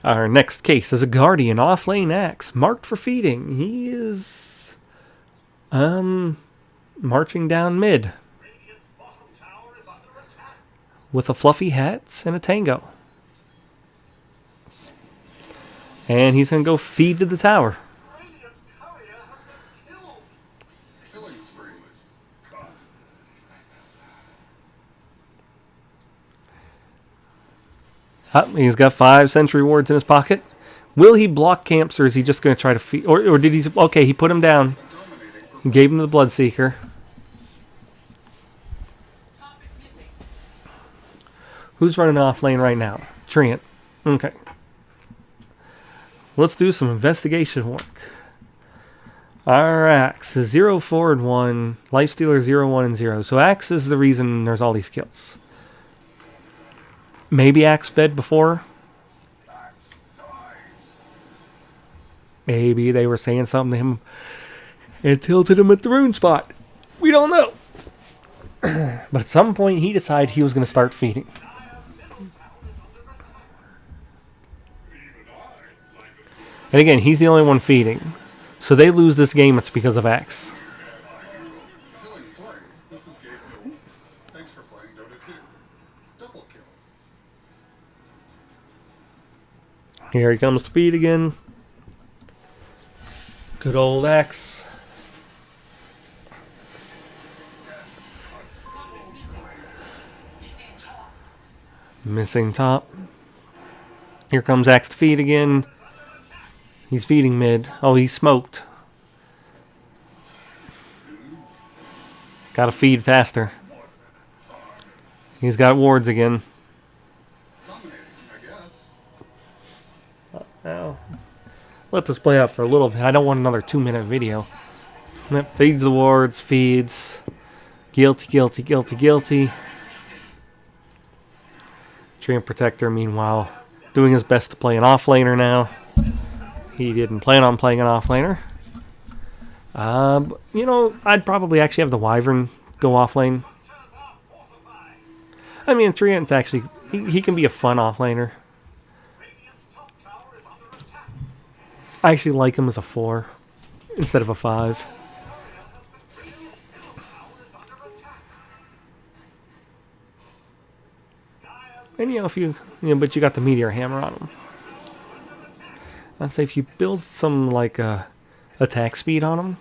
Our next case is a Guardian off-lane axe, marked for feeding. He is, marching down mid with a fluffy hat and a tango. And he's going to go feed to the tower. He's got 5 sentry wards in his pocket. Will he block camps, or is he just going to try to feed? Or did he... Okay, he put him down. He gave him the Bloodseeker. Who's running off lane right now? Treant. Okay. Let's do some investigation work. Our Axe is 0, 4, and 1. Lifestealer 0, 1, and 0. So Axe is the reason there's all these kills. Maybe Axe fed before. Maybe they were saying something to him and tilted him at the rune spot. We don't know. But at some point he decided he was going to start feeding. And again, he's the only one feeding. So they lose this game, it's because of Axe. Thanks for playing Dota 2. Double kill. Here he comes to feed again. Good old Axe. Missing top. Here comes Axe to feed again. He's feeding mid. Oh, he's smoked. Gotta feed faster. He's got wards again. Now, let this play out for a little bit. I don't want another 2-minute video. That feeds the wards, feeds. Guilty, guilty, guilty, guilty. Treant Protector, meanwhile, doing his best to play an offlaner now. He didn't plan on playing an offlaner. You know, I'd probably actually have the Wyvern go offlane. I mean, Treant's actually... He can be a fun offlaner. I actually like him as a 4 instead of a 5. And you know, if you know, but you got the Meteor Hammer on him. I'd say if you build some like attack speed on him,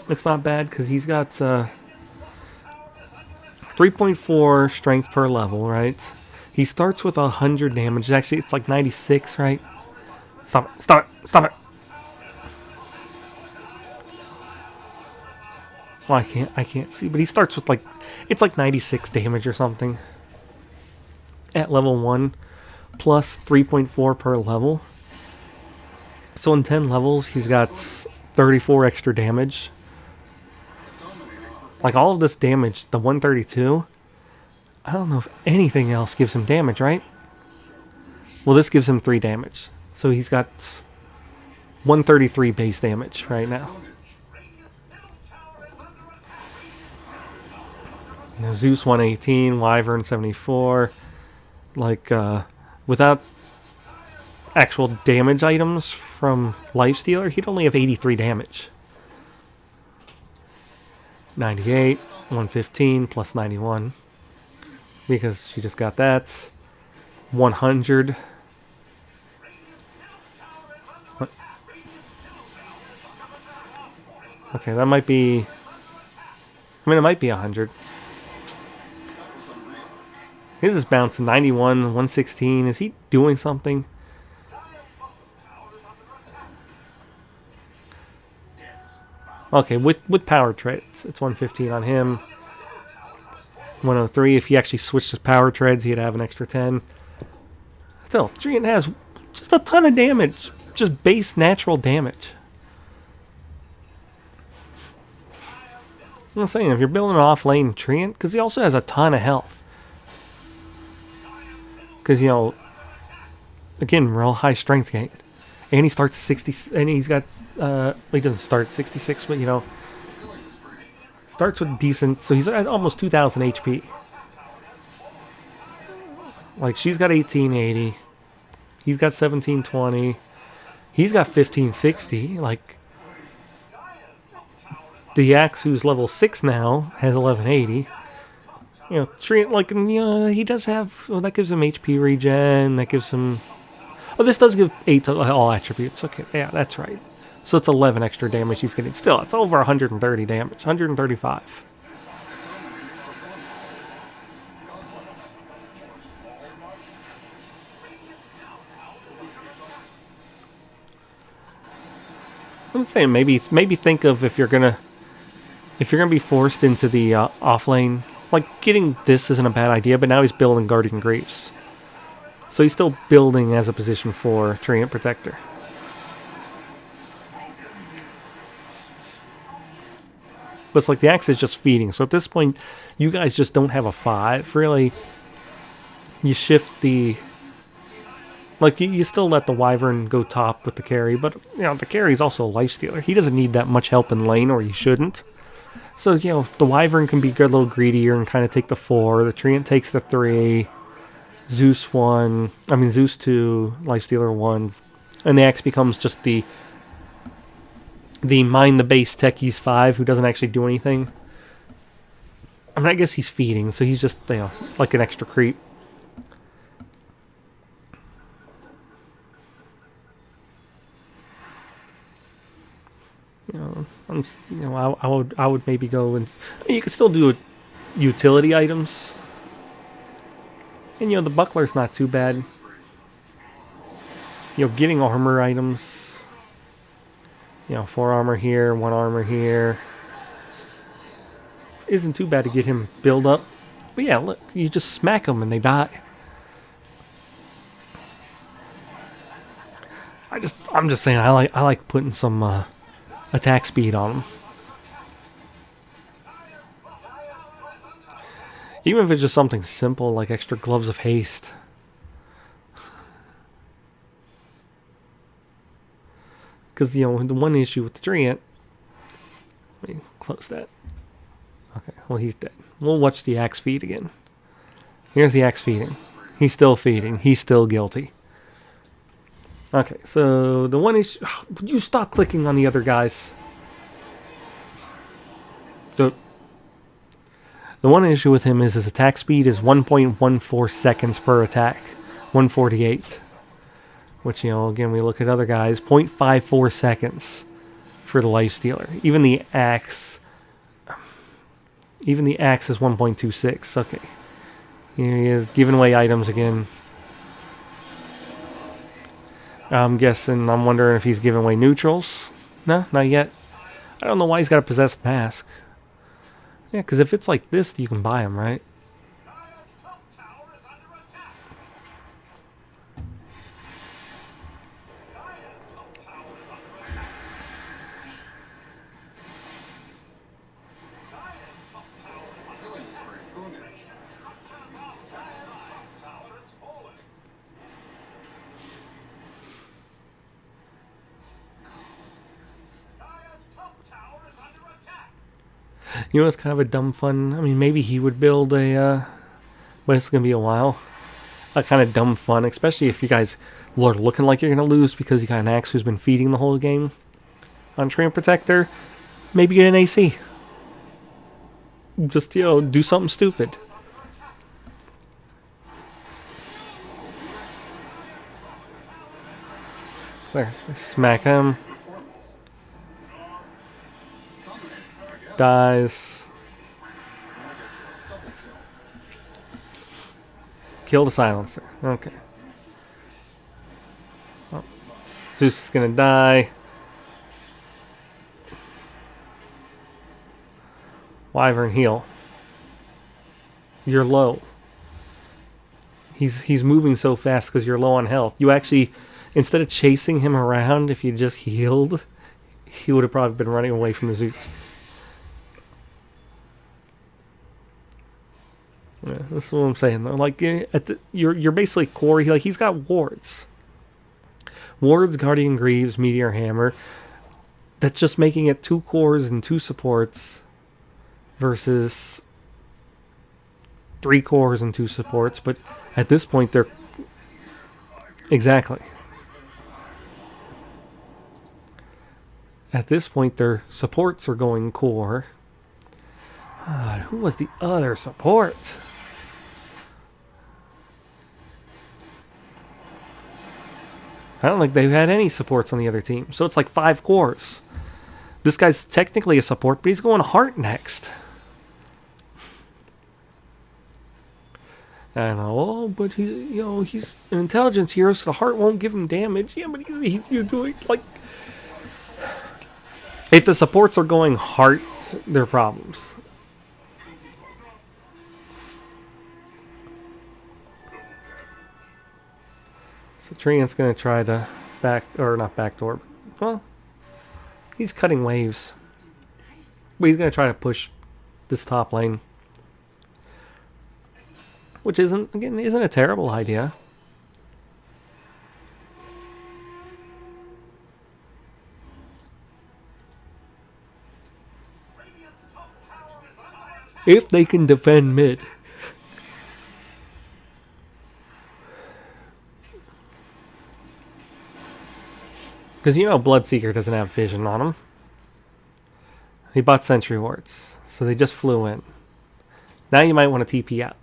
it's not bad because he's got 3.4 strength per level, right? He starts with 100 damage. Actually, it's like 96, right? Stop it! Stop it! Stop it! Well, I can't see, but he starts with like, it's like 96 damage or something. At level 1, plus 3.4 per level. So in 10 levels, he's got 34 extra damage. Like all of this damage, the 132, I don't know if anything else gives him damage, right? Well, this gives him 3 damage. So he's got 133 base damage right now. You know, Zeus 118, Wyvern 74. Like, without actual damage items from Lifestealer, he'd only have 83 damage. 98, 115, plus 91. Because she just got that. 100. What? Okay, that might be... I mean, it might be 100. His is bouncing 91, 116. Is he doing something? Okay, with power treads, it's 115 on him. 103. If he actually switched his power treads, he'd have an extra 10. Still, Treant has just a ton of damage. Just base natural damage. I'm saying, if you're building an off-lane Treant, because he also has a ton of health. Because, you know, again, real high strength gain. And he starts 60, and he's got, he doesn't start 66, but, you know, starts with decent, so he's at almost 2,000 HP. Like, she's got 1880. He's got 1720. He's got 1560. Like, the Axe, who's level 6 now, has 1180. You know, he does have... Well, that gives him HP regen. That gives him... Oh, this does give 8 to all attributes. Okay, yeah, that's right. So it's 11 extra damage he's getting. Still, it's over 130 damage. 135. I'm saying maybe think of if you're gonna be forced into the off lane. Like, getting this isn't a bad idea, but now he's building Guardian Greaves. So he's still building as a position for Treant Protector. But it's like the Axe is just feeding. So at this point, you guys just don't have a 5. Really, you shift the... Like, you still let the Wyvern go top with the carry, but, you know, the carry is also a lifestealer. He doesn't need that much help in lane, or he shouldn't. So, you know, the Wyvern can be a little greedier and kind of take the 4. The Treant takes the 3. Zeus 2, lifestealer 1. And the Axe becomes just the mind the base techies 5 who doesn't actually do anything. I mean, I guess he's feeding, so he's just, you know, like an extra creep. I would maybe go and... I mean, you could still do utility items. And, you know, the buckler's not too bad. You know, getting armor items. You know, 4 armor here, 1 armor here. Isn't too bad to get him build up. But yeah, look, you just smack them and they die. I'm just saying, I like putting some attack speed on them. Even if it's just something simple like extra gloves of haste. Because, you know, the one issue with the Treant... Let me close that. Okay, well, he's dead. We'll watch the Axe feed again. Here's the Axe feeding. He's still feeding. He's still guilty. Okay, so the one issue... Would you stop clicking on the other guys? The one issue with him is his attack speed is 1.14 seconds per attack. 148. Which, you know, again, we look at other guys. 0.54 seconds for the lifestealer. Even the Axe is 1.26. Okay. Here he is giving away items again. I'm wondering if he's giving away neutrals. No, not yet. I don't know why he's got a possessed mask. Yeah, because if it's like this, you can buy them, right? You know, it's kind of a dumb fun. I mean, maybe he would build a, but it's going to be a while. A kind of dumb fun, especially if you guys are looking like you're going to lose because you got an Axe who's been feeding the whole game. On Treant Protector, maybe get an AC. Just, you know, do something stupid. There, smack him. Dies. Kill the silencer. Okay. Oh. Zeus is gonna die. Wyvern heal. You're low. He's moving so fast because you're low on health. You actually, instead of chasing him around, if you just healed, he would have probably been running away from the Zeus. Yeah, this is what I'm saying though. Like, you're basically core. He's got wards. Wards, Guardian Greaves, Meteor Hammer. That's just making it 2 cores and 2 supports versus 3 cores and 2 supports. But at this point, Exactly. At this point, their supports are going core. Who was the other support? I don't think they've had any supports on the other team. So it's like 5 cores. This guy's technically a support, but he's going heart next. And oh, but he's an intelligence hero, so the heart won't give him damage. Yeah, but he's doing like, if the supports are going hearts, they're problems. So Treant's gonna try to not backdoor. Well, he's cutting waves, but he's gonna try to push this top lane. Which isn't a terrible idea. If they can defend mid. Because Bloodseeker doesn't have vision on him. He bought sentry wards, so they just flew in. Now you might want to TP out.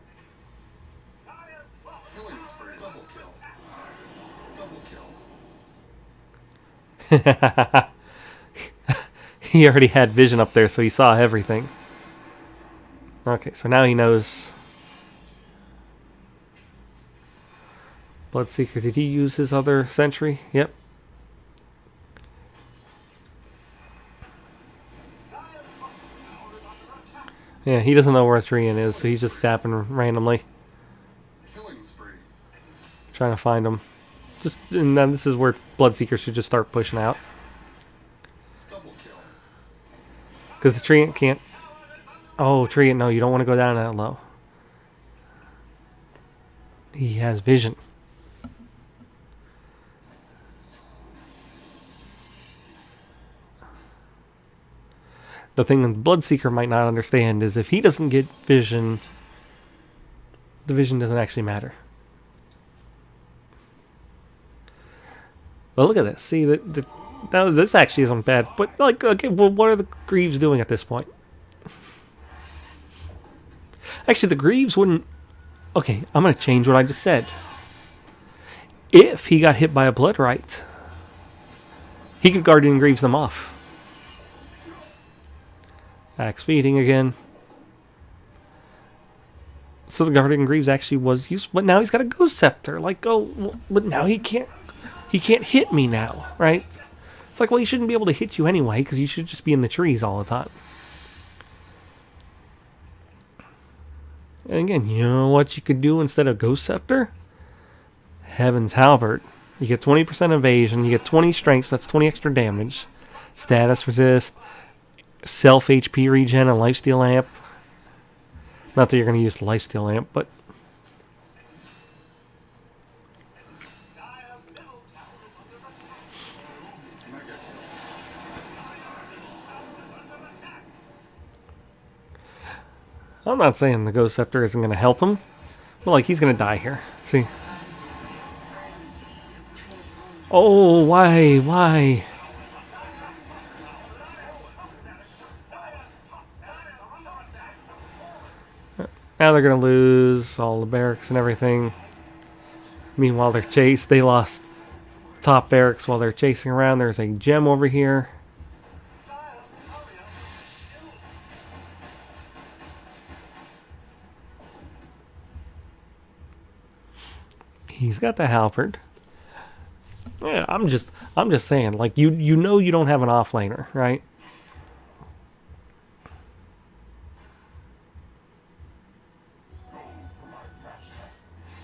He already had vision up there, so he saw everything. Okay, so now he knows. Bloodseeker, did he use his other sentry? Yep. Yeah, he doesn't know where Trian is, so he's just zapping randomly. Trying to find him. And then this is where Bloodseeker should just start pushing out. Because the Treant can't... Oh, Treant, no, you don't want to go down that low. He has vision. The thing that Bloodseeker might not understand is if he doesn't get vision, the vision doesn't actually matter. Well, look at this. See, now this actually isn't bad. But, like, okay, well, what are the Greaves doing at this point? Actually, the Greaves wouldn't... Okay, I'm going to change what I just said. If he got hit by a Blood Rite, he could Guardian Greaves them off. Axe feeding again. So the Guardian Greaves actually was used, but now he's got a Ghost Scepter. Like, oh, but now he can't hit me now, right? It's like, well, he shouldn't be able to hit you anyway, because you should just be in the trees all the time. And again, you know what you could do instead of Ghost Scepter? Heaven's Halberd. You get 20% evasion, you get 20 strength, so that's 20 extra damage. Status resist, self HP regen, and lifesteal amp. Not that you're going to use the lifesteal amp, but... I'm not saying the Ghost Scepter isn't going to help him, but like he's going to die here. See? Oh, why? Now they're going to lose all the barracks and everything. Meanwhile, they lost top barracks while they're chasing around. There's a gem over here. He's got the halberd. Yeah, I'm just saying, like you know you don't have an offlaner, right?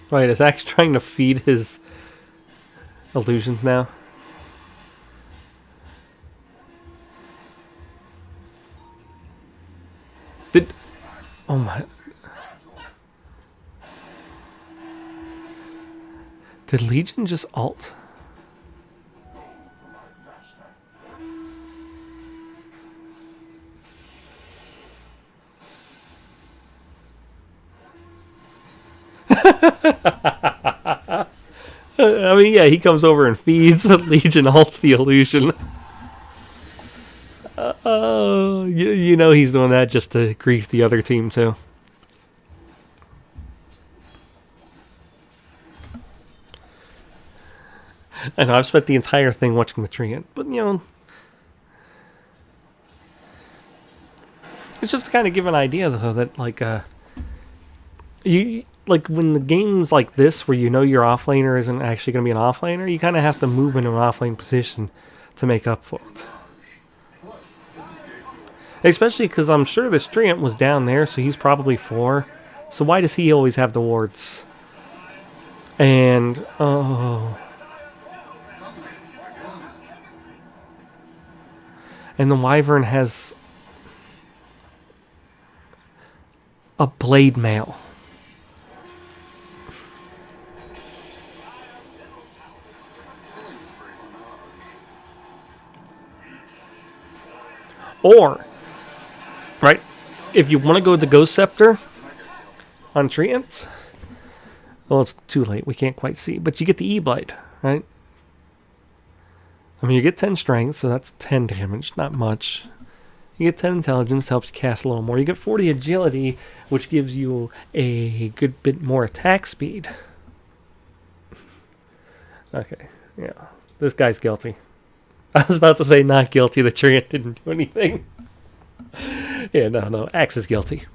Wait, is Axe trying to feed his illusions now? Oh my... Did Legion just ult? I mean, yeah, he comes over and feeds, but Legion halts the illusion. You know he's doing that just to grief the other team, too. I know, I've spent the entire thing watching the Treant, but, you know, it's just to kind of give an idea, though, that, like, like, when the games like this, where you know your offlaner isn't actually going to be an offlaner, you kind of have to move in an offlane position to make up for it. Especially because I'm sure this Treant was down there, so he's probably 4. So why does he always have the wards? And, oh... And the Wyvern has a blade mail. Or, right, if you want to go with the Ghost Scepter on Treants, well, it's too late. We can't quite see. But you get the E-Blade, right? I mean, you get 10 strength, so that's 10 damage. Not much. You get 10 intelligence, helps you cast a little more. You get 40 agility, which gives you a good bit more attack speed. Okay, yeah. This guy's guilty. I was about to say not guilty. The Treant didn't do anything. Yeah, no. Axe is guilty.